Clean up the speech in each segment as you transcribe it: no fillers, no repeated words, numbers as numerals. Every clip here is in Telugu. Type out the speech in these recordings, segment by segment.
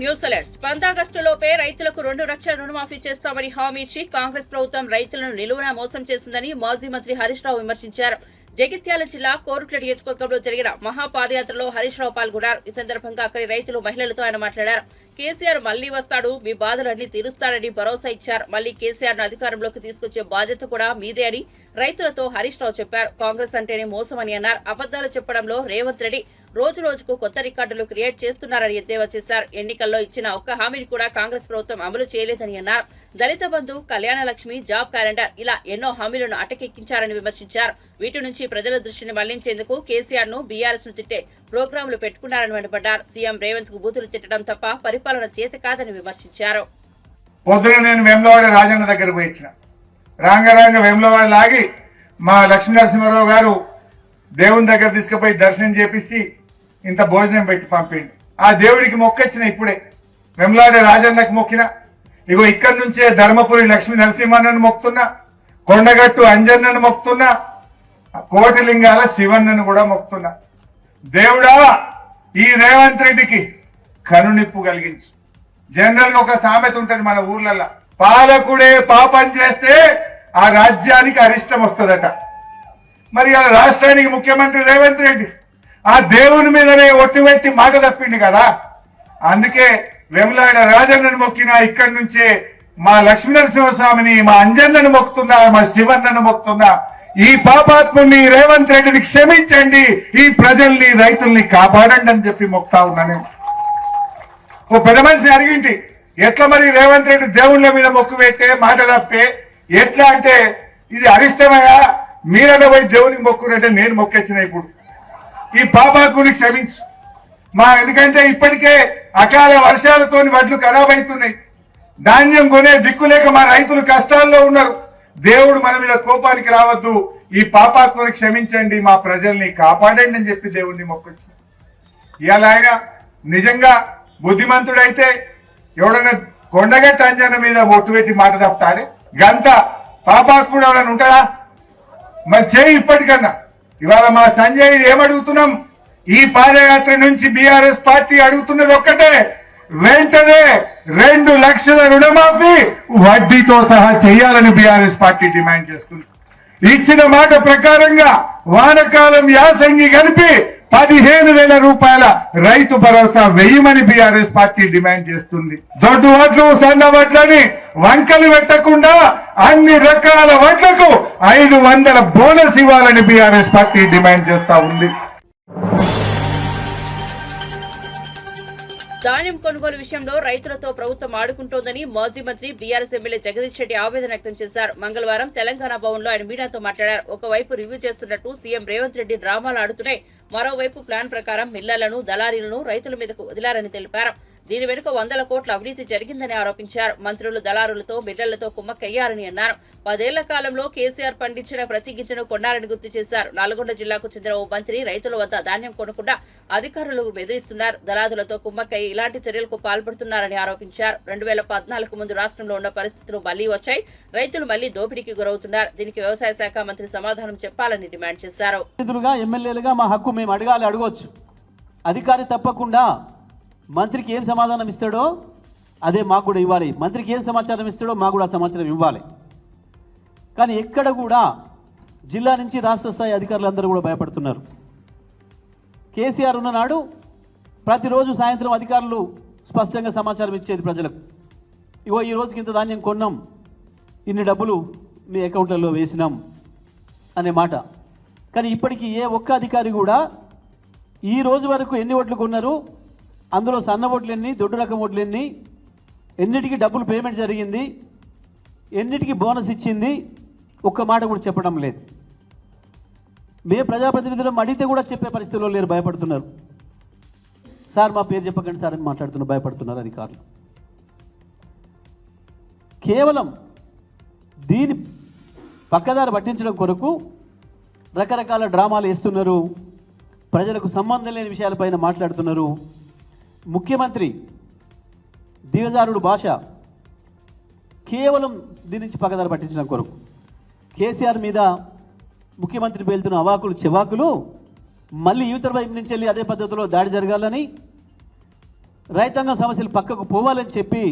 న్యూస్ అలర్ట్స్ 10 ఆగస్టులోపే రైతులకు 2 లక్షల రుణమాఫీ చేస్తామని హామీ ఇచ్చి కాంగ్రెస్ ప్రభుత్వం రైతులను నిలువునా మోసం చేసిందని మాజీ మంత్రి హరీష్ రావు విమర్శించారు. జగిత్యాల జిల్లా కోరుట్ల నియోజకవర్గంలో జరిగిన మహాపాదయాత్రలో హరీష్ రావు పాల్గొన్నారు. ఈ సందర్భంగా అక్కడి రైతులు, మహిళలతో ఆయన మాట్లాడారు. కేసీఆర్ మళ్లీ వస్తాడు, మీ బాధలన్నీ తీరుస్తాడని భరోసా ఇచ్చారు. మళ్లీ కేసీఆర్ ను అధికారంలోకి తీసుకొచ్చే బాధ్యత కూడా మీదే అని రైతులతో హరీష్ రావు చెప్పారు. కాంగ్రెస్ అంటేనే మోసమని అన్నారు. అబద్దాలు చెప్పడంలో రేవంత్ రెడ్డి రోజు రోజుకు కొత్త రికార్డులు క్రియేట్ చేస్తున్నారని ఎద్దేవా చేశారు. ఎన్నికల్లో ఇచ్చిన ఒక్క హామీని కూడా కాంగ్రెస్ ప్రభుత్వం అమలు చేయలేదని అన్నారు. దళిత బంధు, కళ్యాణ లక్ష్మి, జాబ్ క్యాలెండర్ ఇలా ఎన్నో హామీలను అటకెక్కించారని విమర్శించారు. వీటి నుంచి ప్రజల దృష్టిని మళ్లించేందుకు కేసీఆర్ ను, బీఆర్ఎస్ ను తిట్టే ప్రోగ్రాంలు పెట్టుకున్నారని మండిపడ్డారు. సీఎం రేవంత్ కు బూతులు తిట్టడం తప్ప పరిపాలన చేత కాదని విమర్శించారు. పొద్దున నేను వేములవాడ రాజన్న దగ్గర పోయి ఇచ్చిన రాంగ వేములవాడ లాగి మా లక్ష్మీ నరసింహారావు గారు దేవుని దగ్గర తీసుకుపోయి దర్శనం చేపిస్తే ఇంత భోజనం పెట్టి పంపిండి. ఆ దేవుడికి మొక్కొచ్చిన ఇప్పుడే వేములవాడ రాజన్నకు మొక్కిన. ఇగో ఇక్కడి నుంచే ధర్మపురి లక్ష్మీ నరసింహన్నను మొక్కుతున్నా, కొండగట్టు అంజన్నను మొక్కుతున్నా, కోటిలింగాల శివన్నను కూడా మొక్కుతున్నా. దేవుడా, ఈ రేవంత్ రెడ్డికి కనునిప్పు కలిగించు. జనరల్ గా ఒక సామెత ఉంటది మన ఊర్లలో, పాలకుడే పాపం చేస్తే ఆ రాజ్యానికి అరిష్టం వస్తుందట. మరి అలా రాష్ట్రానికి ముఖ్యమంత్రి రేవంత్ రెడ్డి ఆ దేవుని మీదనే ఒట్టిపెట్టి మాట తప్పింది కదా. అందుకే వేములవాడ రాజన్నను మొక్కినా, ఇక్కడి నుంచే మా లక్ష్మీనరసింహస్వామిని, మా అంజన్నను మొక్కుతున్నా, మా శివన్నను మొక్కుతున్నా. ఈ పాపాత్ముని రేవంత్ రెడ్డిని క్షమించండి, ఈ ప్రజల్ని, రైతుల్ని కాపాడండి అని చెప్పి మొక్తా ఉన్నాను. ఓ పెద్ద మనిషి అడిగింటి, ఎట్లా మరి రేవంత్ రెడ్డి దేవుళ్ళ మీద మొక్కు పెట్టే మాట తప్పే ఎట్లా అంటే, ఇది అరిష్టమయ్యా, మీరన్న పోయి దేవునికి మొక్కునంటే నేను మొక్కొచ్చిన. ఇప్పుడు ఈ పాపాత్ముని క్షమించు ఎందుకంటే ఇప్పటికే అకాల వర్షాలతో వడ్లు ఖరాబ్ అవుతున్నాయి, ధాన్యం కొనే దిక్కులేక మా రైతులు కష్టాల్లో ఉన్నారు. దేవుడు మన మీద కోపానికి రావద్దు, ఈ పాపాత్మని క్షమించండి, మా ప్రజల్ని కాపాడండి అని చెప్పి దేవుడిని మొక్కొచ్చింది. ఇవాళ ఆయన నిజంగా బుద్ధిమంతుడైతే ఎవడన్నా కొండగట్టు అంజన మీద ఒట్టు పెట్టి మాట తప్పుతాడే? గంత పాపాత్ముడు ఎవడన్నా ఉంటాడా? మరి చేయి ఇప్పటికన్నా. ఇవాళ మా సంజయ్ ఏమడుగుతున్నాం, ఈ పాదయాత్ర నుంచి బీఆర్ఎస్ పార్టీ అడుగుతున్నది ఒక్కటే, వెంటనే 2 లక్షల రుణమాఫీ వడ్డీతో సహా చేయాలని బీఆర్ఎస్ పార్టీ డిమాండ్ చేస్తుంది. ఇచ్చిన మాట ప్రకారంగా వానకాలం యాసంగి కలిపి 15,000 రూపాయల రైతు భరోసా వేయమని బీఆర్ఎస్ పార్టీ డిమాండ్ చేస్తుంది. దొడ్డు వడ్లు, సన్న వడ్లని వంకలు పెట్టకుండా అన్ని రకాల వడ్లకు 500 బోనస్ ఇవ్వాలని బీఆర్ఎస్ పార్టీ డిమాండ్ చేస్తా ఉంది. ధాన్యం కొనుగోలు విషయంలో రైతులతో ప్రభుత్వం ఆడుకుంటోందని మాజీ మంత్రి బీఆర్ఎస్ ఎమ్మెల్యే జగదీష్ రెడ్డి ఆవేదన వ్యక్తం చేశారు. మంగళవారం తెలంగాణ భవన్ లో ఆయన మీడియాతో మాట్లాడారు. ఒకవైపు రివ్యూ చేస్తున్నట్టు సీఎం రేవంత్ రెడ్డి డ్రామాలు ఆడుతున్నాయి, మరోవైపు ప్లాన్ ప్రకారం మిల్లర్లను, దళారీలను రైతుల మీదకు వదిలారని తెలిపారు. దీని వెనుక 100 కోట్ల అవినీతి జరిగిందని ఆరోపించారు. మంత్రులు దళారులతో, మిల్లర్లతో కుమ్మక్కయ్యారని అన్నారు. 10 ఏళ్ల కాలంలో కేసీఆర్ పండించిన ప్రతి గింజను కొన్నారని గుర్తు చేశారు. నల్గొండ జిల్లాకు చెందిన ఓ మంత్రి రైతుల వద్ద ధాన్యం కొనకుండా అధికారులు బెదిరిస్తున్నారు, దళారులతో కుమ్మక్కయ్య ఇలాంటి చర్యలకు పాల్పడుతున్నారని ఆరోపించారు. 2014 ముందు రాష్ట్రంలో ఉన్న పరిస్థితులు మళ్లీ వచ్చాయి, రైతులు మళ్లీ దోపిడీకి గురవుతున్నారు. దీనికి వ్యవసాయ శాఖ మంత్రి సమాధానం చెప్పాలని డిమాండ్ చేశారు. ఎమ్మెల్యేలుగా మా హక్కు మేము అడగవచ్చు. అధికారి తప్పకుండా మంత్రికి ఏం సమాధానం ఇస్తాడో అదే మాకు కూడా ఇవ్వాలి. మంత్రికి ఏం సమాచారం ఇస్తాడో మాకు కూడా సమాచారం ఇవ్వాలి. కానీ ఎక్కడ కూడా జిల్లా నుంచి రాష్ట్ర స్థాయి అధికారులందరూ కూడా భయపడుతున్నారు. కేసీఆర్ ఉన్ననాడు ప్రతిరోజు సాయంత్రం అధికారులు స్పష్టంగా సమాచారం ఇచ్చేది ప్రజలకు, ఇగో ఈ రోజుకి ఇంత ధాన్యం కొన్నాం, ఇన్ని డబ్బులు మీ అకౌంట్లలో వేసినాం అనే మాట. కానీ ఇప్పటికీ ఏ ఒక్క అధికారి కూడా ఈ రోజు వరకు ఎన్ని ఓట్లు కొన్నారు, అందులో సన్న ఓట్లు ఎన్ని, దొడ్డు రకం ఓట్లు ఎన్ని, ఎన్నిటికీ డబ్బులు పేమెంట్ జరిగింది, ఎన్నిటికీ బోనస్ ఇచ్చింది, ఒక్క మాట కూడా చెప్పడం లేదు. మేము ప్రజాప్రతినిధులను అడిగితే కూడా చెప్పే పరిస్థితుల్లో లేరు, భయపడుతున్నారు. సార్ మా పేరు చెప్పకండి సార్ అని మాట్లాడుతున్నారు, భయపడుతున్నారు అధికారులు. కేవలం దీని పక్కదారి పట్టించడం కొరకు రకరకాల డ్రామాలు వేస్తున్నారు, ప్రజలకు సంబంధం లేని విషయాలపైన మాట్లాడుతున్నారు. ముఖ్యమంత్రి దిగజారుడు భాష కేవలం దీని నుంచి పక్కదారి పట్టించడం కొరకు కేసీఆర్ మీద ముఖ్యమంత్రి పేలుతున్న అవాకులు చెవాకులు మళ్ళీ యువతర వైపు నుంచి వెళ్ళి అదే పద్ధతిలో దాడి జరగాలని రైతాంగం సమస్యలు పక్కకు పోవాలని చెప్పి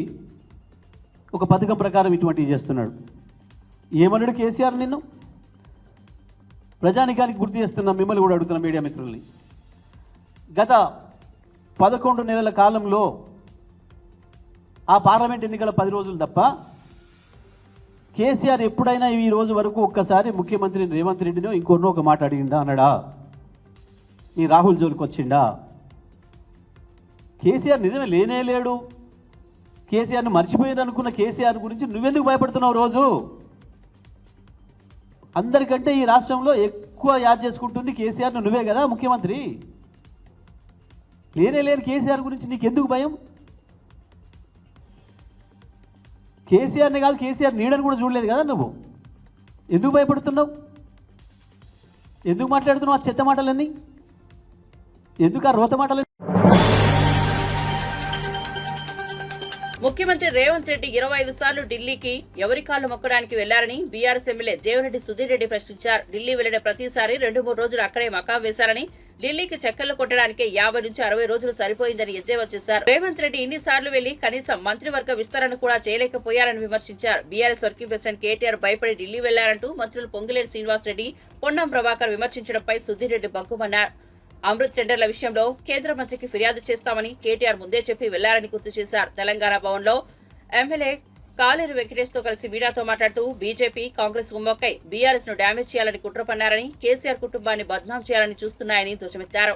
ఒక పథకం ప్రకారం ఇటువంటివి చేస్తున్నాడు. ఏమన్నాడు కేసీఆర్? నిన్ను ప్రజానికానికి గుర్తు చేస్తున్నా, మిమ్మల్ని కూడా అడుగుతున్నా మీడియా మిత్రుల్ని. గత 11 నెలల కాలంలో ఆ పార్లమెంట్ ఎన్నికల 10 రోజులు తప్ప కేసీఆర్ ఎప్పుడైనా ఈ రోజు వరకు ఒక్కసారి ముఖ్యమంత్రి రేవంత్ రెడ్డినో ఇంకొన్నో ఒక మాట అడిగిండా అన్నాడా? ఈ రాహుల్ జోలికి వచ్చిండా? కేసీఆర్ నిజమే లేనే లేడు. కేసీఆర్ని మర్చిపోయాడు అనుకున్న కేసీఆర్ గురించి నువ్వెందుకు భయపడుతున్నావు? రోజు అందరికంటే ఈ రాష్ట్రంలో ఎక్కువ యాద్ చేసుకుంటుంది కేసీఆర్ను నువ్వే కదా ముఖ్యమంత్రి. లేనే లేని కేసీఆర్ గురించి నీకెందుకు భయం? కేసీఆర్ని కాదు, కేసీఆర్ నీడని కూడా చూడలేదు కదా నువ్వు. ఎందుకు భయపడుతున్నావు? ఎందుకు మాట్లాడుతున్నావు ఆ చెత్త మాటలన్నీ? ఎందుకు ఆ రోత మాటలన్నీ? ముఖ్యమంత్రి రేవంత్ రెడ్డి 25 సార్లు ఢిల్లీకి ఎవరి కాళ్లు మొక్కడానికి వెళ్లారని బీఆర్ఎస్ ఎమ్మెల్యే దేవిరెడ్డి సుధీర్ రెడ్డి ప్రశ్నించారు. ఢిల్లీ వెళ్లిన ప్రతిసారి 2-3 రోజులు అక్కడే మకాం వేశారని, ఢిల్లీకి చక్కర్లు కొట్టడానికి 50 నుంచి 60 రోజులు సరిపోయిందని ఎద్దేవా చేశారు. రేవంత్ రెడ్డి ఇన్నిసార్లు వెళ్లి కనీసం మంత్రివర్గ విస్తరణ కూడా చేయలేకపోయారని విమర్శించారు. బీఆర్ఎస్ వర్కింగ్ ప్రెసిడెంట్ కేటీఆర్ భయపడి ఢిల్లీ వెళ్లారంటూ మంత్రులు పొంగులేటి శ్రీనివాసరెడ్డి, పొన్నం ప్రభాకర్ విమర్శించడంపై సుధీర్ రెడ్డి బగ్గుమన్నారు. అమృత్ టెండర్ల విషయంలో కేంద్ర మంత్రికి ఫిర్యాదు చేస్తామని కేటీఆర్ ముందే చెప్పి వెళ్లారని గుర్తు చేశారు. తెలంగాణ భవన్లో ఎమ్మెల్యే కాలేరు వెంకటేష్ తో కలిసి మీడియాతో మాట్లాడుతూ బీజేపీ, కాంగ్రెస్ కుమ్మక్కై బీఆర్ఎస్ ను డ్యామేజ్ చేయాలని కుట్ర పన్నారని, కేసీఆర్ కుటుంబాన్ని బద్నాం చేయాలని చూస్తున్నాయని ధ్వజమెత్తారు.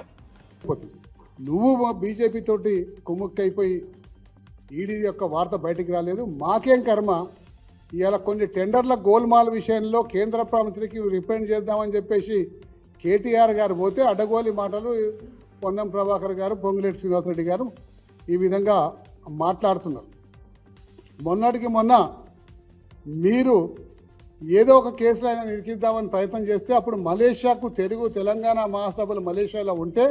నువ్వు బీజేపీ తోటి కుమ్మక్కైపోయి ఈడీ యొక్క వార్త బయటికి రాలేదు, మాకేం కర్మ. ఇవాళ కొన్ని టెండర్ల గోల్మాల్ విషయంలో కేంద్ర మంత్రికి రిప్రజెంట్ చేద్దామని చెప్పేసి కేటీఆర్ గారు పోతే అడ్డగోలి మాటలు పొన్నం ప్రభాకర్ గారు, పొంగులేటి శ్రీనివాసరెడ్డి గారు ఈ విధంగా మాట్లాడుతున్నారు. మొన్నటికి మొన్న మీరు ఏదో ఒక కేసులో అయినా ఇరికిద్దామని ప్రయత్నం చేస్తే అప్పుడు మలేషియాకు తెలంగాణ మహాసభలు మలేషియాలో ఉంటే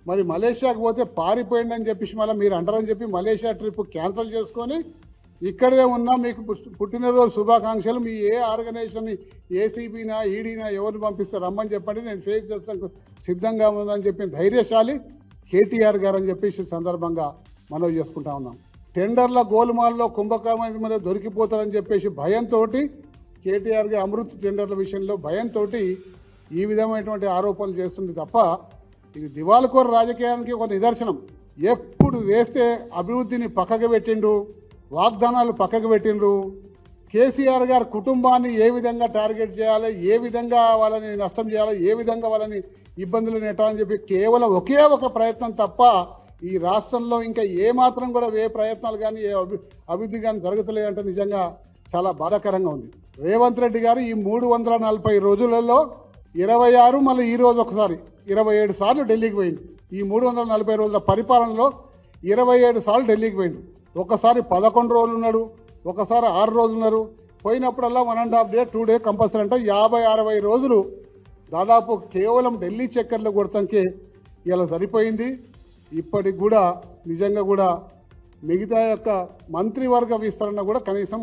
మరి మలేషియాకు పోతే పారిపోయిందని చెప్పేసి మళ్ళీ మీరు అంటారని చెప్పి మలేషియా ట్రిప్ క్యాన్సిల్ చేసుకొని ఇక్కడే ఉన్నా మీకు పుట్టినరోజు శుభాకాంక్షలు. మీ ఏ ఆర్గనైజేషన్ ఏసీబీనా ఈడీనా ఎవరిని పంపిస్తారు రమ్మని చెప్పండి, నేను ఫేస్ చేస్తాను సిద్ధంగా ఉందని చెప్పిన ధైర్యశాలి కేటీఆర్ గారు అని చెప్పేసి సందర్భంగా మనవి చేసుకుంటా ఉన్నాం. టెండర్ల గోల్మాల్లో కుంభకర్ణ మీద దొరికిపోతారని చెప్పేసి భయంతో కేటీఆర్ గారు అమృత్ టెండర్ల విషయంలో భయంతో ఈ విధమైనటువంటి ఆరోపణలు చేస్తుంది తప్ప ఇది దివాళకోర రాజకీయానికి ఒక నిదర్శనం. ఎప్పుడు వేస్తే అభివృద్ధిని పక్కకు పెట్టిండు, వాగ్దానాలు పక్కకు పెట్టిండ్రు. కేసీఆర్ గారి కుటుంబాన్ని ఏ విధంగా టార్గెట్ చేయాలి, ఏ విధంగా వాళ్ళని నష్టం చేయాలి, ఏ విధంగా వాళ్ళని ఇబ్బందులు నెట్టాలని చెప్పి కేవలం ఒకే ఒక ప్రయత్నం తప్ప ఈ రాష్ట్రంలో ఇంకా ఏమాత్రం కూడా ఏ ప్రయత్నాలు కానీ ఏ అభివృద్ధి కానీ జరుగుతలేదంటే నిజంగా చాలా బాధాకరంగా ఉంది. రేవంత్ రెడ్డి గారు ఈ 340 రోజులలో 26 మళ్ళీ ఈ రోజు ఒకసారి 27 సార్లు ఢిల్లీకి పోయింది. ఈ 340 రోజుల పరిపాలనలో 27 సార్లు ఢిల్లీకి పోయింది. ఒకసారి 11 రోజులు ఉన్నాడు, ఒకసారి 6 రోజులు ఉన్నారు. పోయినప్పుడల్లా 1.5 డే 2 డే కంపల్సరీ అంటే 50-60 రోజులు దాదాపు కేవలం ఢిల్లీ చక్కర్లు కొడతానికి ఇలా సరిపోయింది. ఇప్పటికి కూడా నిజంగా కూడా మిగతా యొక్క మంత్రివర్గ విస్తరణ కూడా కనీసం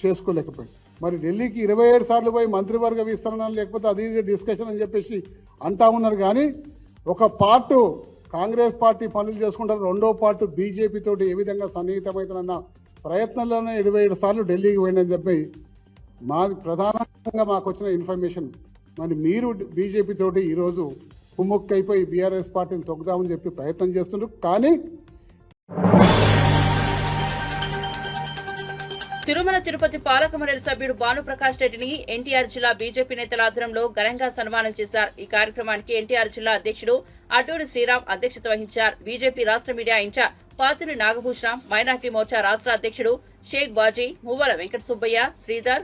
చేసుకోలేకపోయింది. మరి ఢిల్లీకి 27 సార్లు పోయి మంత్రివర్గ విస్తరణ లేకపోతే అది డిస్కషన్ అని చెప్పేసి అంటా ఉన్నారు. కానీ ఒక పార్టు కాంగ్రెస్ పార్టీ పనులు చేసుకుంటారు, రెండో పార్ట్ బీజేపీ తోటి ఏ విధంగా సన్నిహితమవుతుందన్న ప్రయత్నంలోనే 27 సార్లు ఢిల్లీకి పోయిందని చెప్పి ప్రధానంగా మాకు వచ్చిన ఇన్ఫర్మేషన్. మరి మీరు బీజేపీ తోటి ఈరోజు కుమ్ముక్కైపోయి బీఆర్ఎస్ పార్టీని తొక్కుదామని చెప్పి ప్రయత్నం చేస్తున్నారు. కానీ తిరుమల తిరుపతి పాలక మండలి సభ్యుడు భానుప్రకాష్ రెడ్డిని ఎన్టీఆర్ జిల్లా బీజేపీ నేతల ఆధ్వర్యంలో ఘనంగా సన్మానం చేశారు. ఈ కార్యక్రమానికి ఎన్టీఆర్ జిల్లా అధ్యక్షుడు అడ్డూరి శ్రీరామ్ అధ్యక్షత వహించారు. బీజేపీ రాష్ట్ర media in charge Paturi Nagabhushanam, minority Morcha రాష్ట్ర అధ్యక్షుడు షేక్ బాజీ, మువ్వల వెంకట సుబ్బయ్య, శ్రీధర్,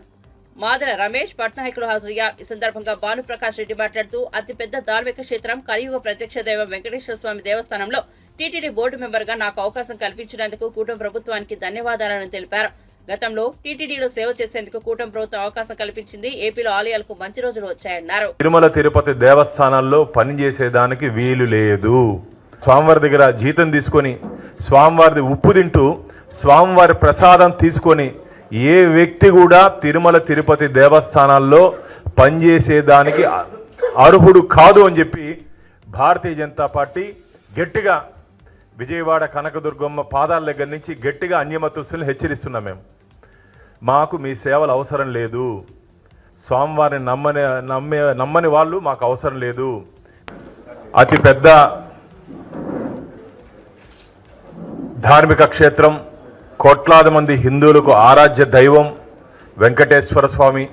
మాదల రమేష్ పట్నాయకులు హాజరయ్యారు. ఈ సందర్భంగా భానుప్రకాష్ రెడ్డి మాట్లాడుతూ అతిపెద్ద ధార్మిక క్షేత్రం కలియుగ ప్రత్యక్ష దైవం వెంకటేశ్వర స్వామి దేవస్థానంలో టీటీడీ బోర్డు మెంబర్గా నాకు అవకాశం కల్పించినందుకు కూటమి ప్రభుత్వానికి ధన్యవాదాలను తెలిపారు. గతంలో టీటీడీలో సేవ చేసేందుకు కూటమి ప్రభుత్వం అవకాశం కల్పించింది. ఏపీలో ఆలయాలకు మంచి రోజులు వచ్చాయన్నారు. తిరుమల తిరుపతి దేవస్థానాల్లో పనిచేసేదానికి వీలు లేదు. స్వామివారి దగ్గర జీతం తీసుకొని స్వామివారి ఉప్పు తింటూ స్వామివారి ప్రసాదం తీసుకొని ఏ వ్యక్తి కూడా తిరుమల తిరుపతి దేవస్థానాల్లో పనిచేసేదానికి అర్హుడు కాదు అని చెప్పి భారతీయ జనతా పార్టీ గట్టిగా విజయవాడ కనకదుర్గమ్మ పాదాల దగ్గర నుంచి గట్టిగా అన్యమతస్తులను హెచ్చరిస్తున్నాం మేము. మాకు మీ సేవలు అవసరం లేదు. స్వామివారిని నమ్మని వాళ్ళు మాకు అవసరం లేదు. అతి పెద్ద ధార్మిక క్షేత్రం, కోట్లాది మంది హిందువులకు ఆరాధ్య దైవం వెంకటేశ్వర స్వామి.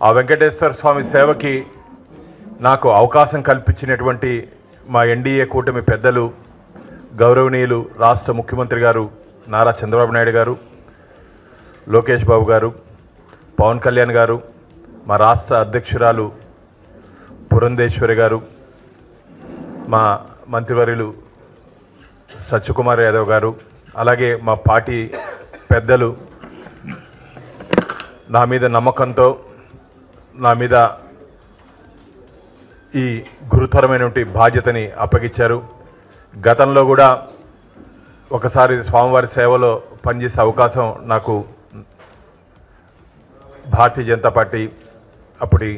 ఆ వెంకటేశ్వర స్వామి సేవకి నాకు అవకాశం కల్పించినటువంటి మా ఎన్డీఏ కూటమి పెద్దలు, గౌరవనీయులు రాష్ట్ర ముఖ్యమంత్రి గారు నారా చంద్రబాబు నాయుడు గారు, లోకేష్ బాబు గారు, పవన్ కళ్యాణ్ గారు, మా రాష్ట్ర అధ్యక్షురాలు పురంధేశ్వరి గారు, మా మంత్రివర్యులు సత్యకుమార్ యాదవ్ గారు, అలాగే మా పార్టీ పెద్దలు నా మీద నమ్మకంతో నా మీద ఈ గురుతరమైనటువంటి బాధ్యతని అప్పగించారు. గతంలో కూడా ఒకసారి స్వామివారి సేవలో పనిచేసే అవకాశం నాకు భారతీయ జనతా పార్టీ అప్పటి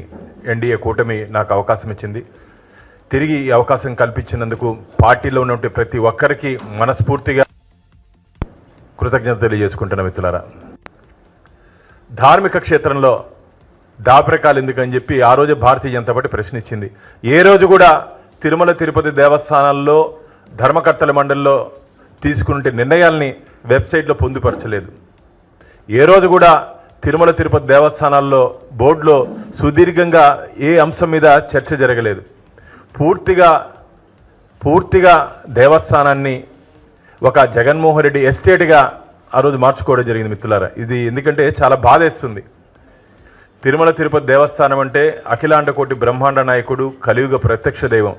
ఎన్డీఏ కూటమి నాకు అవకాశం ఇచ్చింది. తిరిగి ఈ అవకాశం కల్పించినందుకు పార్టీలో ఉన్నటువంటి ప్రతి ఒక్కరికి మనస్ఫూర్తిగా కృతజ్ఞత తెలియజేసుకుంటున్న మిత్రులారా. ధార్మిక క్షేత్రంలో దాపరికాలు ఎందుకని చెప్పి ఆ రోజు భారతీయ జనతా పార్టీ ప్రశ్నించింది. ఏ రోజు కూడా తిరుమల తిరుపతి దేవస్థానాల్లో ధర్మకర్తల మండలిలో తీసుకునే నిర్ణయాల్ని వెబ్సైట్లో పొందుపరచలేదు. ఏ రోజు కూడా తిరుమల తిరుపతి దేవస్థానాల్లో బోర్డులో సుదీర్ఘంగా ఏ అంశం మీద చర్చ జరగలేదు. పూర్తిగా దేవస్థానాన్ని ఒక జగన్మోహన్ రెడ్డి ఎస్టేట్గా ఆ రోజు మార్చుకోవడం జరిగింది మిత్రులారా. ఇది ఎందుకంటే చాలా బాధేస్తుంది. తిరుమల తిరుపతి దేవస్థానం అంటే అఖిలాండ కోటి బ్రహ్మాండ నాయకుడు, కలియుగ ప్రత్యక్ష దైవం.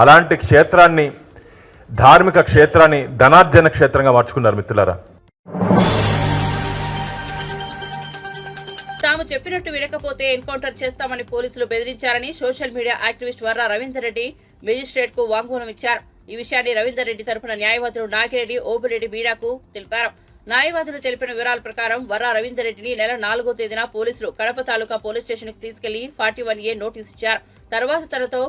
అలాంటి క్షేత్రాన్ని, ధార్మిక క్షేత్రాన్ని ధనార్జన క్షేత్రంగా మార్చుకున్నారు మిత్రులారా. తాము చెప్పినట్టు వినకపోతే ఎన్కౌంటర్ చేస్తామని పోలీసులు బెదిరించారని social media activist Varra Ravinder Reddy magistrate కు వాంగ్మూలం ఇచ్చారు. ఈ విషయాన్ని రవీందర్ రెడ్డి తరపున న్యాయవాదులు నాగిరెడ్డి, ఓబులెడ్డి మీడాకు తెలిపారు. న్యాయవాదులు తెలిపిన వివరాల ప్రకారం వర్రా రవీందర్ రెడ్డిని నెల 4వ తేదీన పోలీసులు కడప తాలూకా పోలీస్ స్టేషన్ కు తీసుకెళ్లి 41A నోటీసు ఇచ్చారు. తర్వాత తనతో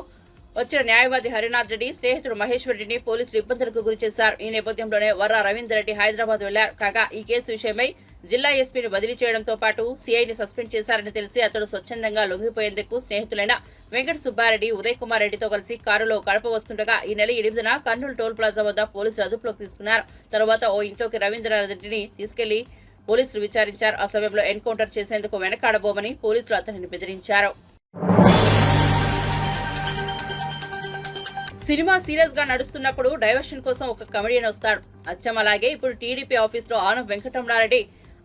వచ్చిన న్యాయవాది హరినాథ్ రెడ్డి స్నేహితుడు మహేశ్వర్ రెడ్డిని పోలీసులు ఇబ్బందులకు గురి చేశారు. ఈ నేపథ్యంలోనే వర్రా రవీందర్ రెడ్డి హైదరాబాద్ వెళ్లారు. కాగా ఈ కేసు విషయమై జిల్లా ఎస్పీని బదిలీ చేయడంతో పాటు సీఐని సస్పెండ్ చేశారని తెలిసి అతడు స్వచ్ఛందంగా లొంగిపోయేందుకు స్నేహితులైన వెంకట సుబ్బారెడ్డి, ఉదయ్ కుమార్ రెడ్డితో కలిసి కారులో కడప వస్తుండగా ఈ నెల 8న కర్నూలు టోల్ ప్లాజా వద్ద పోలీసులు అదుపులోకి తీసుకున్నారు. తర్వాత ఓ ఇంట్లోకి రవీంద్రనాథ్ రెడ్డిని తీసుకెళ్లి పోలీసులు విచారించారు. ఆ సమయంలో ఎన్కౌంటర్ చేసేందుకు వెనకాడబోమని పోలీసులు అతనిని బెదిరించారు. సినిమా సీరియస్ గా నడుస్తున్నప్పుడు డైవర్షన్ కోసం ఒక కమెడియన్ వస్తాడు. అచ్చం అలాగే ఇప్పుడు టీడీపీ ఆఫీస్ లో ఆనం వెంకటరమణారెడ్డి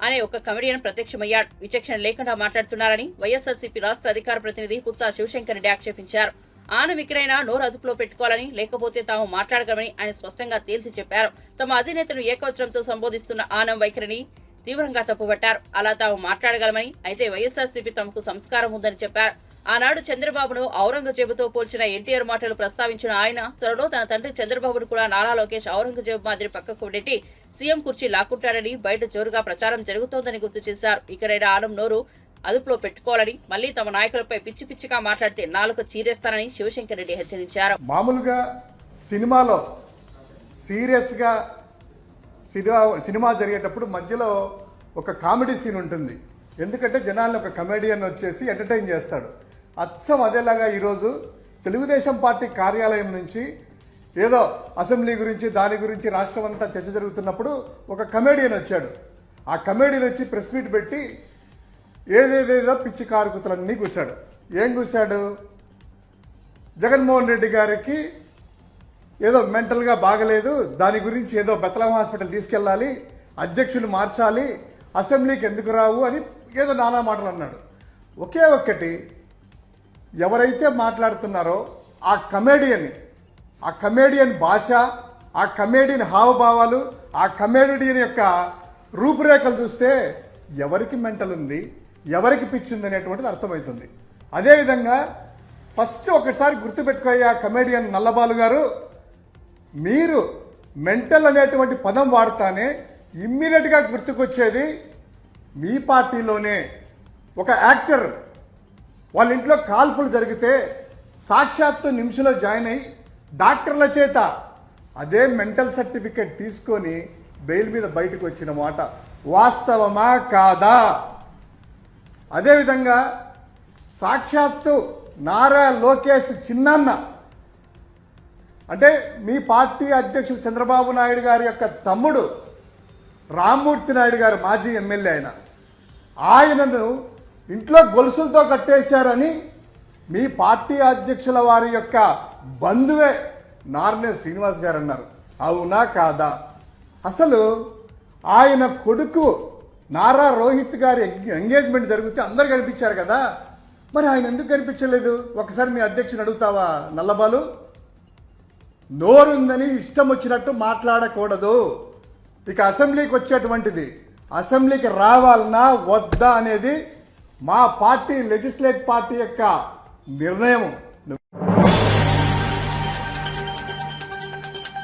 అనే ఒక కమెడియన్ ప్రత్యక్షమయ్యాడు. విచక్షణ లేకుండా మాట్లాడుతున్నారని వైఎస్ఆర్సీపీ రాష్ట్ర అధికార ప్రతినిధి పుత్తా శివశంకర్ రెడ్డి ఆక్షేపించారు. ఆనం విక్రైనా నోరు అదుపులో పెట్టుకోవాలని, లేకపోతే తాము మాట్లాడగలమని ఆయన స్పష్టంగా తేల్చి చెప్పారు. తమ అధినేతను ఏకవచనంతో సంబోధిస్తున్న ఆనం వైఖరిని తీవ్రంగా తప్పుపట్టారు. అలా తాము మాట్లాడగలమని, అయితే వైఎస్ఆర్సీపీ తమకు సంస్కారం ఉందని చెప్పారు. ఆనాడు చంద్రబాబును ఔరంగజేబుతో పోల్చిన ఎన్టీఆర్ మాటలు ప్రస్తావించిన ఆయన త్వరలో తన తండ్రి చంద్రబాబును కూడా నారా లోకేష్ ఔరంగజేబు మాదిరి పక్కకు నెట్టి సీఎం కుర్చీ లాక్కుంటారని బయట జోరుగా ప్రచారం జరుగుతోందని గుర్తు చేశారు. ఇకనైనా ఆనం నోరు అదుపులో పెట్టుకోవాలని, మళ్లీ తమ నాయకులపై పిచ్చి పిచ్చిగా మాట్లాడితే నాలుక చీరేస్తానని శివశంకర్ రెడ్డి హెచ్చరించారు. మామూలుగా సినిమాలో సీరియస్గా సినిమా జరిగేటప్పుడు మధ్యలో ఒక కామెడీ సీన్ ఉంటుంది. ఎందుకంటే జనాలను ఒక కమెడియన్ వచ్చేసి ఎంటర్టైన్ చేస్తాడు. అచ్చం అదేలాగా ఈరోజు తెలుగుదేశం పార్టీ కార్యాలయం నుంచి ఏదో అసెంబ్లీ గురించి దాని గురించి రాష్ట్రం అంతా చర్చ జరుగుతున్నప్పుడు ఒక కమెడియన్ వచ్చాడు. ఆ కమెడియన్ వచ్చి ప్రెస్ మీట్ పెట్టి ఏదేదేదో పిచ్చి కారుకుతలన్నీ కూశాడు. ఏం కూశాడు? జగన్మోహన్ రెడ్డి గారికి ఏదో మెంటల్గా బాగలేదు, దాని గురించి ఏదో బెతలం హాస్పిటల్ తీసుకెళ్ళాలి, అధ్యక్షులు మార్చాలి, అసెంబ్లీకి ఎందుకు రావు అని ఏదో నానా మాటలు అన్నాడు. ఒకే ఒక్కటి, ఎవరైతే మాట్లాడుతున్నారో ఆ కమేడియన్ భాష, ఆ కమేడియన్ హావభావాలు, ఆ కమేడియన్ యొక్క రూపురేఖలు చూస్తే ఎవరికి మెంటల్ ఉంది, ఎవరికి పిచ్చింది అనేటువంటిది అర్థమవుతుంది. అదేవిధంగా ఫస్ట్ ఒకసారి గుర్తుపెట్టుకోయ్యా కమేడియన్ నల్లబాలు గారు, మీరు మెంటల్ అనేటువంటి పదం వాడతానే ఇమ్మీడియట్గా గుర్తుకొచ్చేది మీ పార్టీలోనే ఒక యాక్టర్ వాళ్ళ ఇంట్లో కాల్పులు జరిగితే సాక్షాత్తు నిమిషంలో జాయిన్ అయ్యి డాక్టర్ల చేత అదే మెంటల్ సర్టిఫికేట్ తీసుకొని బెయిల్ మీద బయటకు వచ్చిన మాట వాస్తవమా కాదా? అదేవిధంగా సాక్షాత్తు నారా లోకేష్ చిన్నన్న అంటే మీ పార్టీ అధ్యక్షుడు చంద్రబాబు నాయుడు గారి యొక్క తమ్ముడు రామ్మూర్తి నాయుడు గారు మాజీ ఎమ్మెల్యే ఆయనను ఇంట్లో గొలుసులతో కట్టేశారని మీ పార్టీ అధ్యక్షుల వారి యొక్క బంధువే నార్నే శ్రీనివాస్ గారు అన్నారు. అవునా కాదా? అసలు ఆయన కొడుకు నారా రోహిత్ గారి ఎంగేజ్మెంట్ జరిగితే అందరు కనిపించారు కదా, మరి ఆయన ఎందుకు కనిపించలేదు? ఒకసారి మీ అధ్యక్షుని అడుగుతావా నల్లబాలు? నోరుందని ఇష్టం వచ్చినట్టు మాట్లాడకూడదు. ఇక అసెంబ్లీకి వచ్చేటువంటిది, అసెంబ్లీకి రావాలన్నా వద్దా అనేది మా పార్టీ లెజిస్లేట్ పార్టీ యొక్క నిర్ణయం.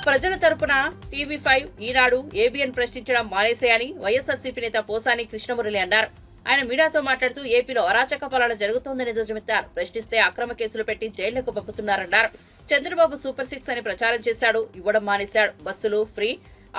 ప్రజల తరపున టీవీ5, ఈనాడు, ఏబిఎన్ ప్రశ్నించడం మానేసేయని వైఎస్ఆర్సీపీ నేత పోసాని కృష్ణమురళి అన్నారు. ఆయన మీడియాతో మాట్లాడుతూ ఏపీలో అరాచక పాలన జరుగుతోందని ధ్వజమెత్తారు. ప్రశ్నిస్తే అక్రమ కేసులు పెట్టి జైళ్లకు పంపుతున్నారన్నారు. చంద్రబాబు సూపర్ 6 అని ప్రచారం చేశాడు, ఇవ్వడం మానేశాడు. బస్సులు ఫ్రీ,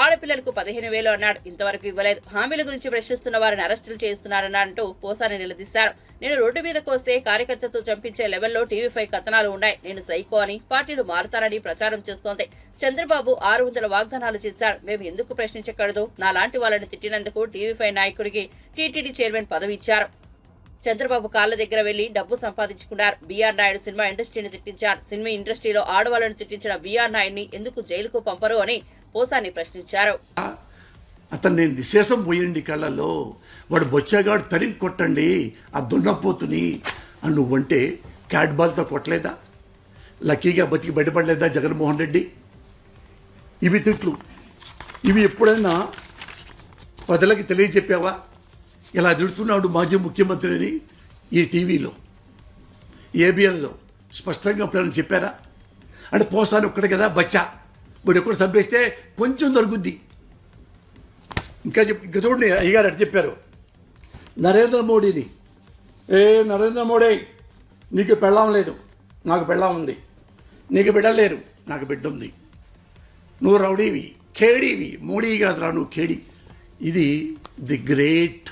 ఆడపిల్లలకు 15,000 అన్నాడు, ఇంతవరకు ఇవ్వలేదు. హామీల గురించి ప్రశ్నిస్తున్న వారిని అరెస్టులు చేస్తున్నారంటూ పోసాని నిలదీశారు. నేను రోడ్డు మీదకు వస్తే కార్యకర్తతో చంపించే లెవెల్లో టీవీ5 కథనాలు ఉన్నాయి. నేను సైకో అని, పార్టీలు మారుతానని ప్రచారం చేస్తోంది. చంద్రబాబు 600 వాగ్దానాలు చేశారు. మేము ఎందుకు ప్రశ్నించకూడదు? నాలాంటి వాళ్ళని తిట్టినందుకు టీవీ5 నాయకుడికి టీటీడీ చైర్మన్ పదవి ఇచ్చారు. చంద్రబాబు కాళ్ల దగ్గర వెళ్లి డబ్బు సంపాదించుకున్నారు. బీఆర్ నాయుడు సినిమా ఇండస్ట్రీని తిట్టించారు. సినిమా ఇండస్ట్రీలో ఆడవాళ్లను తిట్టించిన బీఆర్ నాయుడిని ఎందుకు జైలుకు పంపరు అని పోసాని ప్రశ్నించారు. అతను నేను నిశేషం పోయండి కళ్ళల్లో, వాడు బొచ్చగాడు తరిగి కొట్టండి ఆ దున్నపోతుని అని నువ్వంటే క్యాట్ బాల్తో కొట్టలేదా? లక్కీగా బతికి బయటపడలేదా జగన్మోహన్ రెడ్డి? ఇవి తిట్లు, ఇవి ఎప్పుడైనా ప్రజలకి తెలియజెప్పావా? ఇలా తిడుతున్నాడు మాజీ ముఖ్యమంత్రిని ఈ టీవీలో, ఏబిఎన్లో స్పష్టంగా ఎప్పుడైనా చెప్పారా? అంటే పోసాని ఒక్కడే కదా బచ్చా, వీడు ఎక్కడ చంపేస్తే కొంచెం దొరుకుద్ది. ఇంకా చూడండి అయ్యగారు అటు చెప్పారు నరేంద్ర మోడీని, నరేంద్ర మోడీ నీకు పెళ్ళాం లేదు, నాకు పెళ్ళాం ఉంది. నీకు బిడ్డలేరు, నాకు బిడ్డ ఉంది. నువ్వు రౌడీవి, ఖేడీవి. మోడీ కాదురా నువ్వు, ఖేడీ. ఇది the great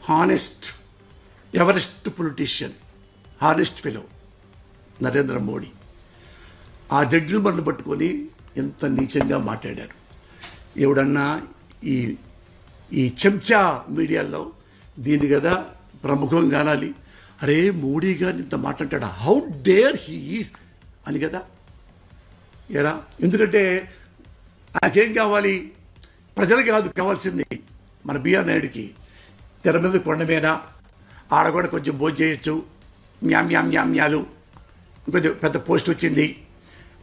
honest Everest politician, honest fellow Narendra Modi. ఆ జడ్జిలు మనల్ని పట్టుకొని ఎంత నీచంగా మాట్లాడారు. ఎవడన్నా ఈ చెంచా మీడియాలో దీన్ని కదా ప్రముఖం కానాలి. అరే మోడీ గారిని ఇంత మాట్లాడాడు, హౌ డేర్ హీ ఈజ్ అని కదా. ఎరా, ఎందుకంటే నాకేం కావాలి? ప్రజలకు కాదు కావాల్సింది, మన బీఆర్ నాయుడికి తెర మీద కొండ మీద ఆడ కూడా కొంచెం భోజనం చేయొచ్చు, మ్యామ్యాలు, ఇంకొంచెం పెద్ద పోస్ట్ వచ్చింది.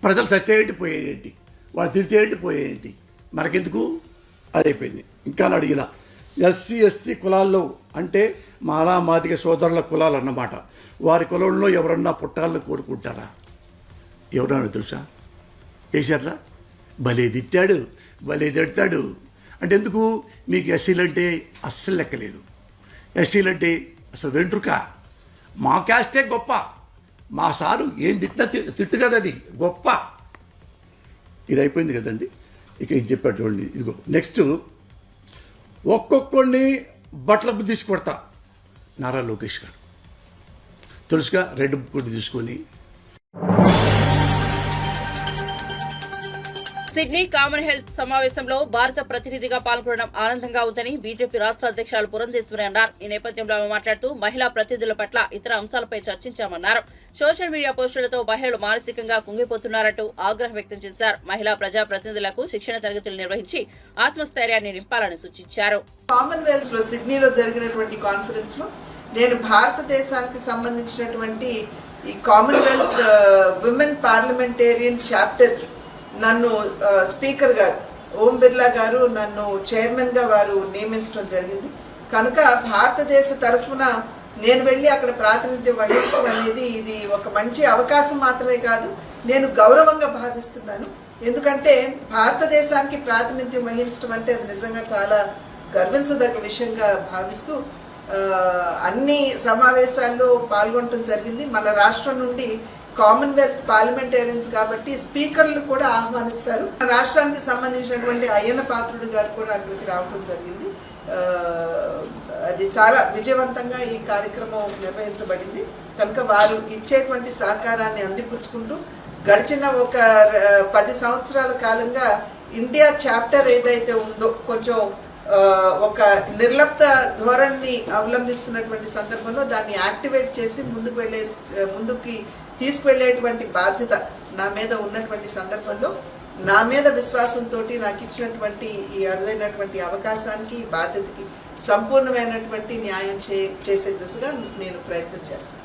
ప్రజలు సత్యేంటి పోయేయంటి, వాళ్ళు తిడితే ఏంటి పోయేయంటి, మనకెందుకు? అది అయిపోయింది. ఇంకా అడిగిన ఎస్సీ ఎస్టీ కులాల్లో అంటే మాలా మాదిగ సోదరుల కులాలు అన్నమాట. వారి కులంలో ఎవరన్నా పుట్టాలని కోరుకుంటారా? ఎవరన్నా తెలుసా? వేశారా? భలే తిట్టాడు, భలే తిడతాడు అంటే ఎందుకు? మీకు ఎస్సీలు అంటే అస్సలు లెక్కలేదు, ఎస్టీలు అంటే అసలు వెంట్రుక. మా క్యాస్టే గొప్ప, మా సారు ఏం తిట్టినా తిట్టు కదా, అది గొప్ప. ఇది అయిపోయింది కదండి. ఇక ఇది చెప్పేటోండి. ఇదిగో నెక్స్ట్, ఒక్కొక్కడిని బట్టలకు తీసుకొడతా నారా లోకేష్ గారు. తెలుసుగా, రెడ్ బుక్ తీసుకొని సిడ్నీ కామన్వెల్త్ సమావేశంలో భారత ప్రతినిధిగా పాల్గొనడం ఆనందంగా ఉందని బీజేపీ రాష్ట్ర అధ్యక్షులు పురంధేశ్వరి అన్నారు. ఈ నేపథ్యంలో ఆమె మాట్లాడుతూ మహిళా ప్రతినిధుల పట్ల ఇతర అంశాలపై చర్చించామన్నారు. సోషల్ మీడియా పోస్టులతో మహిళలు మానసికంగా కుంగిపోతున్నారంటూ ఆగ్రహం వ్యక్తం చేశారు. మహిళా ప్రజా ప్రతినిధులకు శిక్షణ తరగతులు నిర్వహించి ఆత్మస్థైర్యాన్ని నింపాలని సూచించారు. కామన్వెల్త్ లో సిడ్నీలో జరిగినటువంటి కాన్ఫరెన్స్ లో నేను భారతదేశానికి సంబంధించినటువంటి ఈ కామన్వెల్త్ విమెన్ పార్లమెంటేరియన్ చాప్టర్ నన్ను స్పీకర్ గారు ఓం బిర్లా గారు నన్ను చైర్మన్గా వారు నియమించడం జరిగింది. కనుక భారతదేశ తరఫున నేను వెళ్ళి అక్కడ ప్రాతినిధ్యం వహించడం అనేది ఇది ఒక మంచి అవకాశం మాత్రమే కాదు, నేను గౌరవంగా భావిస్తున్నాను. ఎందుకంటే భారతదేశానికి ప్రాతినిధ్యం వహించడం అంటే అది నిజంగా చాలా గర్వించదగ్గ విషయంగా భావిస్తూ అన్ని సమావేశాల్లో పాల్గొనడం జరిగింది. మన రాష్ట్రం నుండి కామన్వెల్త్ పార్లమెంటేరియన్స్ కాబట్టి స్పీకర్లు కూడా ఆహ్వానిస్తారు. రాష్ట్రానికి సంబంధించినటువంటి అయ్యన్న పాత్రుడు గారు కూడా అక్కడికి రావడం జరిగింది. అది చాలా విజయవంతంగా ఈ కార్యక్రమం నిర్వహించబడింది. కనుక వారు ఇచ్చేటువంటి సహకారాన్ని అందిపుచ్చుకుంటూ గడిచిన ఒక 10 సంవత్సరాల కాలంగా ఇండియా చాప్టర్ ఏదైతే ఉందో కొంచెం ఒక నిర్లిప్త ధోరణిని అవలంబిస్తున్నటువంటి సందర్భంలో దాన్ని యాక్టివేట్ చేసి ముందుకి తీసుకువెళ్ళేటువంటి బాధ్యత నా మీద ఉన్నటువంటి సందర్భంలో నా మీద విశ్వాసంతో నాకు ఇచ్చినటువంటి ఈ అరుదైనటువంటి అవకాశానికి బాధ్యతకి సంపూర్ణమైనటువంటి న్యాయం చేసే దిశగా నేను ప్రయత్నం చేస్తాను.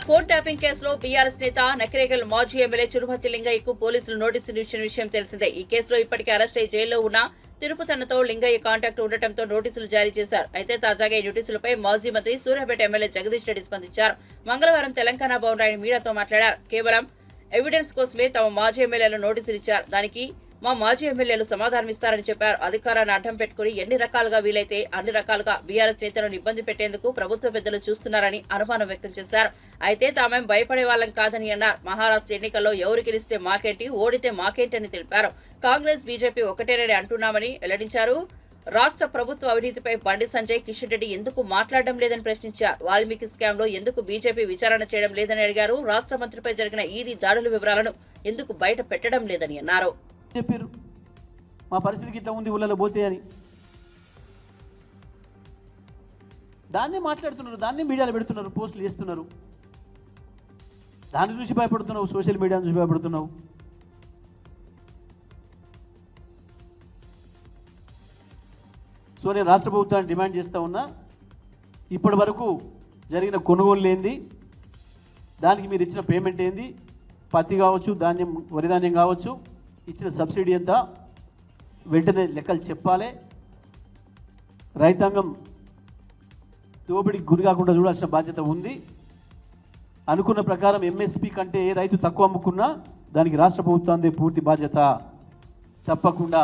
ఫోన్ ట్యాపింగ్ కేసులో బీఆర్ఎస్ నేత నకిరేగల్ మాజీ ఎమ్మెల్యే చిరుమతి లింగయ్యకు పోలీసులు నోటీసులు ఇచ్చిన విషయం తెలిసిందే. ఈ కేసులో ఇప్పటికే అరెస్ట్ అయి జైల్లో ఉన్న తిరుపతన్నతో లింగయ్య కాంటాక్ట్ ఉండటంతో నోటీసులు జారీ చేశారు. అయితే తాజాగా ఈ నోటీసులపై మాజీ మంత్రి సూర్యాపేట ఎమ్మెల్యే జగదీష్ రెడ్డి స్పందించారు. మంగళవారం తెలంగాణ భవన్ ఆయన మీడియాతో మాట్లాడారు. కేవలం ఎవిడెన్స్ కోసమే తమ మాజీ ఎమ్మెల్యేలు నోటీసులు ఇచ్చారు. దానికి మా మాజీ ఎమ్మెల్యేలు సమాధానమిస్తారని చెప్పారు. అధికారాన్ని అడ్డం పెట్టుకుని ఎన్ని రకాలుగా వీలైతే అన్ని రకాలుగా బీఆర్ఎస్ నేతలను ఇబ్బంది పెట్టేందుకు ప్రభుత్వ పెద్దలు చూస్తున్నారని అనుమానం వ్యక్తం చేశారు. అయితే తామేం భయపడే వాళ్ళం కాదని అన్నారు. మహారాష్ట్ర ఎన్నికల్లో ఎవరు గెలిస్తే మాకేంటి, ఓడితే మాకేంటని తెలిపారు. కాంగ్రెస్ బీజేపీ ఒకటేనని అంటున్నామని వెల్లడించారు. రాష్ట్ర ప్రభుత్వ అవినీతిపై బండి సంజయ్ కిషన్ రెడ్డి ఎందుకు మాట్లాడడం లేదని ప్రశ్నించారు. వాల్మీకి స్కామ్ లో ఎందుకు బీజేపీ విచారణ చేయడం లేదని అడిగారు. రాష్ట్ర మంత్రిపై జరిగిన ఈడీ దాడుల వివరాలను ఎందుకు బయట పెట్టడం లేదని అన్నారు. చెప్పారు మా పరిస్థితికి ఇట్లా ఉంది ఊళ్ళలో పోతే అని. దాన్నే మాట్లాడుతున్నారు, దాన్నే మీడియాలో పెడుతున్నారు, పోస్టులు చేస్తున్నారు. దాన్ని చూసి భయపడుతున్నావు, సోషల్ మీడియాను చూసి భయపడుతున్నావు. సో నేను రాష్ట్ర ప్రభుత్వాన్ని డిమాండ్ చేస్తూ ఉన్నా, ఇప్పటి వరకు జరిగిన కొనుగోలు ఏంది, దానికి మీరు ఇచ్చిన పేమెంట్ ఏంది, పత్తి కావచ్చు, ధాన్యం, వరి ధాన్యం కావచ్చు, ఇచ్చిన సబ్సిడీ ఎంత వెంటనే లెక్కలు చెప్పాలి. రైతాంగం దోపిడికి గురి కాకుండా చూడాల్సిన బాధ్యత ఉంది. అనుకున్న ప్రకారం ఎంఎస్పి కంటే ఏ రైతు తక్కువ అమ్ముకున్నా దానికి రాష్ట్ర ప్రభుత్వానికి పూర్తి బాధ్యత. తప్పకుండా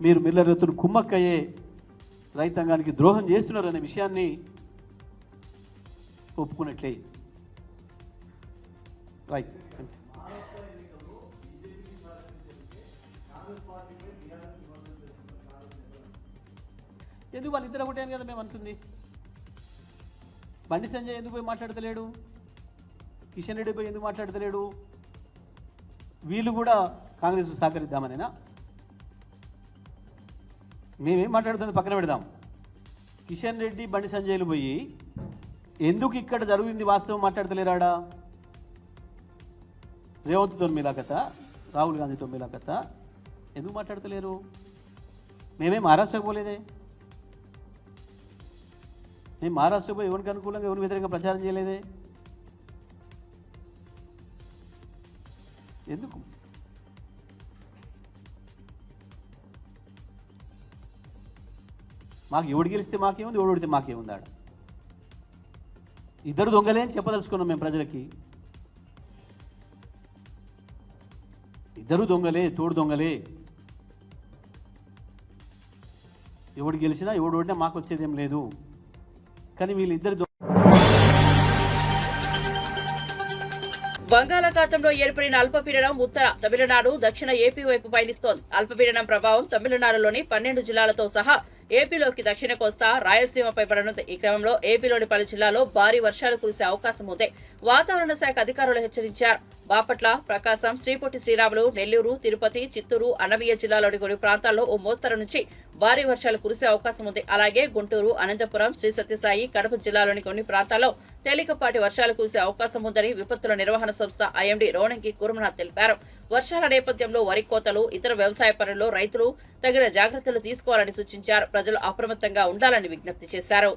మీరు మిల్లర్ రైతులు కుమ్మక్కయ్యే రైతాంగానికి ద్రోహం చేస్తున్నారనే విషయాన్ని ఒప్పుకున్నట్లే. రైట్. ఎందుకు వాళ్ళిద్దరు ఒకటే అని కదా మేము అంటుంది. బండి సంజయ్ ఎందుకు పోయి మాట్లాడతలేడు, కిషన్ రెడ్డి పోయి ఎందుకు మాట్లాడతలేడు? వీళ్ళు కూడా కాంగ్రెస్ సహకరిద్దామనేనా? మేమేం మాట్లాడుతుంది పక్కన పెడదాం. కిషన్ రెడ్డి బండి సంజయ్లు పోయి ఎందుకు ఇక్కడ జరుగుతుంది వాస్తవం మాట్లాడతలేరాడా? రేవంత్తో మిలాఖత, రాహుల్ గాంధీతో మిలాఖత, ఎందుకు మాట్లాడతలేరు? మేమేం మహారాష్ట్రకు పోలేదే. మేము మహారాష్ట్ర పోయి ఎవరికి అనుకూలంగా ఎవరికి వ్యతిరేకంగా ప్రచారం చేయలేదే. ఎందుకు? మాకు ఎవడు గెలిస్తే మాకేముంది, ఎవడు ఓడితే మాకేముంది? ఆడ ఇద్దరు దొంగలే అని చెప్పదలుచుకున్నాం మేము ప్రజలకి. ఇద్దరు దొంగలే, తోడు దొంగలే. ఎవడు గెలిచినా ఎవడు ఓడినా మాకు వచ్చేదేం లేదు. కానీ వీళ్ళిద్దరు బంగాళాఖాతంలో ఏర్పడిన అల్పపీడనం ఉత్తర తమిళనాడు, దక్షిణ ఏపీ వైపు పయనిస్తోంది. అల్పపీడనం ప్రభావం తమిళనాడులోని 12 జిల్లాలతో సహా ఏపీలోకి దక్షిణ కోస్తా, రాయలసీమపై పడనుంది. ఈ క్రమంలో ఏపీలోని పలు జిల్లాల్లో భారీ వర్షాలు కురిసే అవకాశం ఉంది. వాతావరణ శాఖ అధికారులు హెచ్చరించారు. బాపట్ల, ప్రకాశం, శ్రీపొట్టి శ్రీరాములు, నెల్లూరు, తిరుపతి, చిత్తూరు, అన్నమయ్య జిల్లాలోని కొన్ని ప్రాంతాల్లో ఓ మోస్తరు నుంచి భారీ వర్షాలు కురిసే అవకాశం ఉంది. అలాగే గుంటూరు, అనంతపురం, శ్రీ సత్యసాయి, కడప జిల్లాలోని కొన్ని ప్రాంతాల్లో తేలికపాటి వర్షాలు కురిసే అవకాశం ఉందని విపత్తుల నిర్వహణ సంస్థ ఐఎండీ రోణంకి కుర్మనాథ్ తెలిపారు. వర్షాల నేపథ్యంలో వరి కోతలు, ఇతర వ్యవసాయ పనుల్లో రైతులు తగిన జాగ్రత్తలు తీసుకోవాలని సూచించారు. ప్రజలు అప్రమత్తంగా ఉండాలని విజ్ఞప్తి చేశారు.